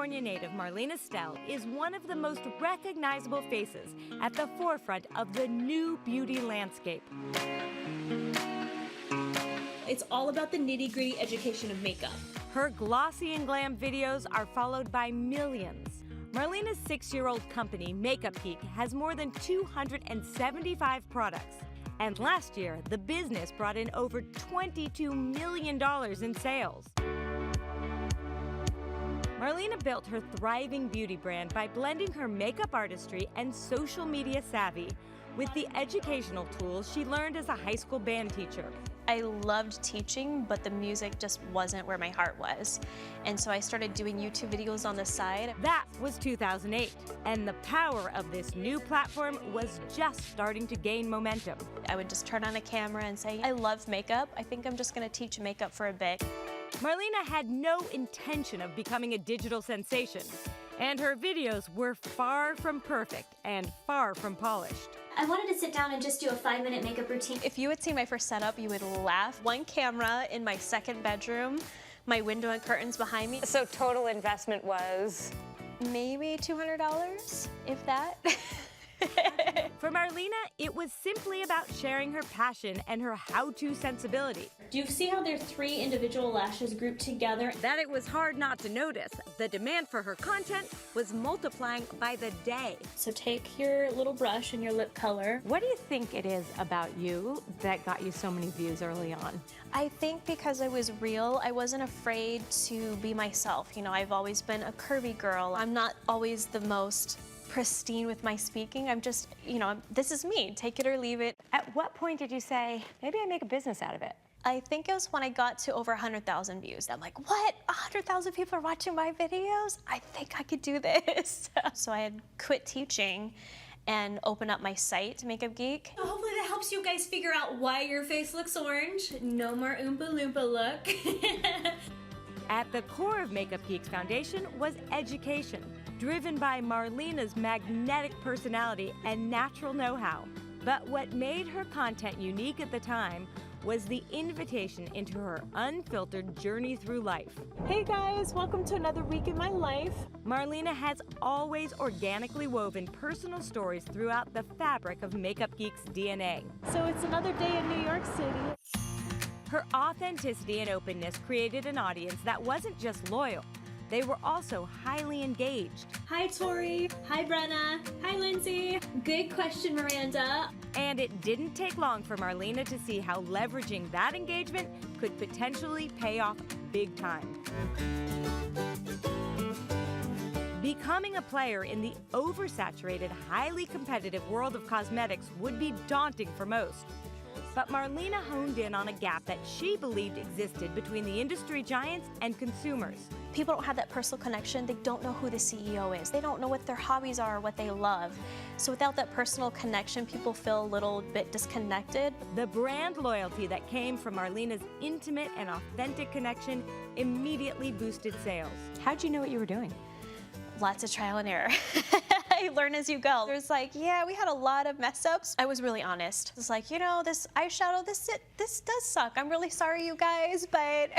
California native Marlena Stell is one of the most recognizable faces at the forefront of the new beauty landscape. It's all about the nitty-gritty education of makeup. Her glossy and glam videos are followed by millions. Marlena's 6-year-old company, Makeup Geek, has more than 275 products. And last year, the business brought in over $22 million in sales. Marlena built her thriving beauty brand by blending her makeup artistry and social media savvy with the educational tools she learned as a high school band teacher. I loved teaching, but the music just wasn't where my heart was. And so I started doing YouTube videos on the side. That was 2008, and the power of this new platform was just starting to gain momentum. I would just turn on a camera and say, I love makeup. I think I'm just gonna teach makeup for a bit. Marlena had no intention of becoming a digital sensation, and her videos were far from perfect and far from polished. I wanted to sit down and just do a 5-minute makeup routine. If you had seen my first setup, you would laugh. One camera in my second bedroom, my window and curtains behind me. So total investment was? Maybe $200, if that. For Marlena, it was simply about sharing her passion and her how-to sensibility. Do you see how they're 3 individual lashes grouped together? That it was hard not to notice, the demand for her content was multiplying by the day. So take your little brush and your lip color. What do you think it is about you that got you so many views early on? I think because I was real, I wasn't afraid to be myself. You know, I've always been a curvy girl. I'm not always the most pristine with my speaking. I'm just, you know, this is me, take it or leave it. At what point did you say, maybe I make a business out of it? I think it was when I got to over 100,000 views. I'm like, what? 100,000 people are watching my videos? I think I could do this. So I had quit teaching and opened up my site, Makeup Geek. So hopefully that helps you guys figure out why your face looks orange. No more Oompa Loompa look. At the core of Makeup Geek's foundation was education, driven by Marlena's magnetic personality and natural know-how. But what made her content unique at the time was the invitation into her unfiltered journey through life. Hey guys, welcome to another week in my life. Marlena has always organically woven personal stories throughout the fabric of Makeup Geek's DNA. So it's another day in New York City. Her authenticity and openness created an audience that wasn't just loyal, they were also highly engaged. Hi Tori, hi Brenna, hi Lindsay. Good question, Miranda. And it didn't take long for Marlena to see how leveraging that engagement could potentially pay off big time. Becoming a player in the oversaturated, highly competitive world of cosmetics would be daunting for most. But Marlena honed in on a gap that she believed existed between the industry giants and consumers. People don't have that personal connection. They don't know who the CEO is. They don't know what their hobbies are or what they love. So without that personal connection, people feel a little bit disconnected. The brand loyalty that came from Marlena's intimate and authentic connection immediately boosted sales. How'd you know what you were doing? Lots of trial and error. You learn as you go. There's like, yeah, we had a lot of mess ups. I was really honest. It's like, you know, this eyeshadow, this does suck. I'm really sorry, you guys, but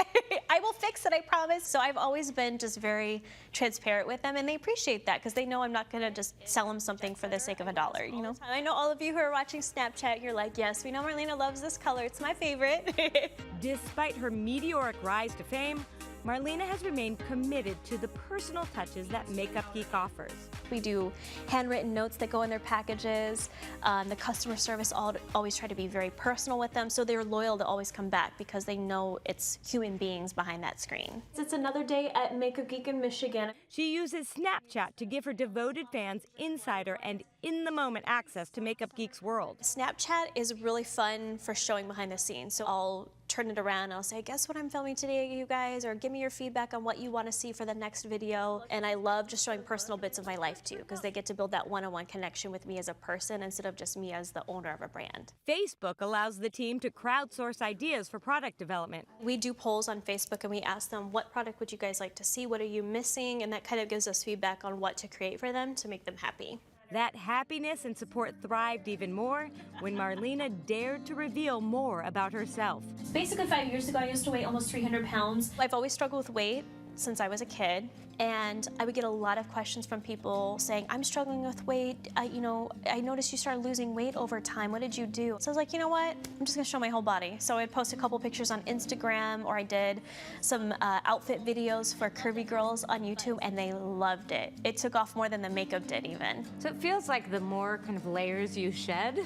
I will fix it, I promise. So I've always been just very transparent with them, and they appreciate that because they know I'm not gonna just sell them something for the sake of $1, you know? I know all of you who are watching Snapchat, you're like, yes, we know Marlena loves this color. It's my favorite. Despite her meteoric rise to fame, Marlena has remained committed to the personal touches that Makeup Geek offers. We do handwritten notes that go in their packages. The customer service always try to be very personal with them, so they're loyal to always come back because they know it's human beings behind that screen. It's another day at Makeup Geek in Michigan. She uses Snapchat to give her devoted fans insider and in-the-moment access to Makeup Geek's world. Snapchat is really fun for showing behind the scenes, so I'll turn it around and I'll say, guess what I'm filming today, you guys, or give me your feedback on what you want to see for the next video. And I love just showing personal bits of my life too, because they get to build that one-on-one connection with me as a person instead of just me as the owner of a brand. Facebook allows the team to crowdsource ideas for product development. We do polls on Facebook and we ask them, what product would you guys like to see? What are you missing? And that kind of gives us feedback on what to create for them to make them happy. That happiness and support thrived even more when Marlena dared to reveal more about herself. Basically 5 years ago, I used to weigh almost 300 pounds. I've always struggled with weight. since I was a kid, and I would get a lot of questions from people saying, I'm struggling with weight, you know, I noticed you started losing weight over time, what did you do? So I was like, you know what, I'm just gonna show my whole body. So I'd post a couple pictures on Instagram, or I did some outfit videos for curvy girls on YouTube, and they loved it. It took off more than the makeup did even. So it feels like the more kind of layers you shed,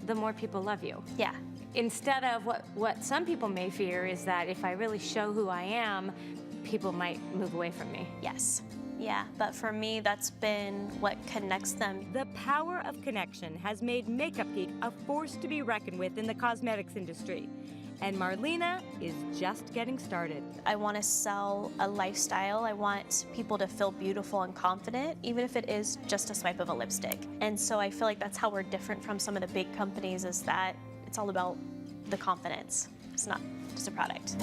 the more people love you. Yeah. Instead of what some people may fear is that if I really show who I am, people might move away from me. Yes. Yeah, but for me, that's been what connects them. The power of connection has made Makeup Geek a force to be reckoned with in the cosmetics industry. And Marlena is just getting started. I want to sell a lifestyle. I want people to feel beautiful and confident, even if it is just a swipe of a lipstick. And so I feel like that's how we're different from some of the big companies, is that it's all about the confidence. It's not just a product.